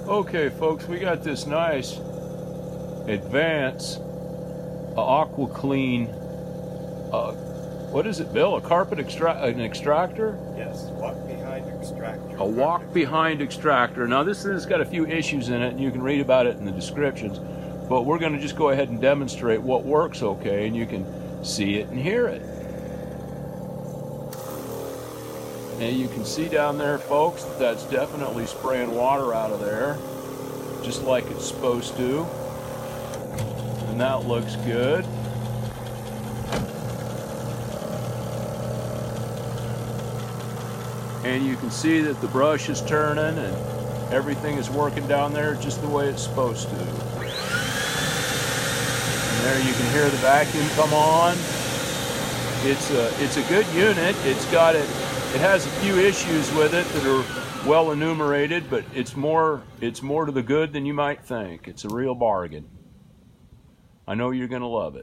Okay, folks, we got this nice Advance Aquaclean. What is it, Bill? An extractor? Yes, walk behind extractor. A walk behind extractor. Now this has got a few issues in it, and you can read about it in the descriptions. But we're going to just go ahead and demonstrate what works okay, and you can see it and hear it. And you can see down there, folks, that's definitely spraying water out of there, just like it's supposed to. And that looks good. And you can see that the brush is turning and everything is working down there just the way it's supposed to. And there you can hear the vacuum come on. It's a good unit. It has a few issues with it that are well enumerated, but it's more to the good than you might think. It's a real bargain. I know you're going to love it.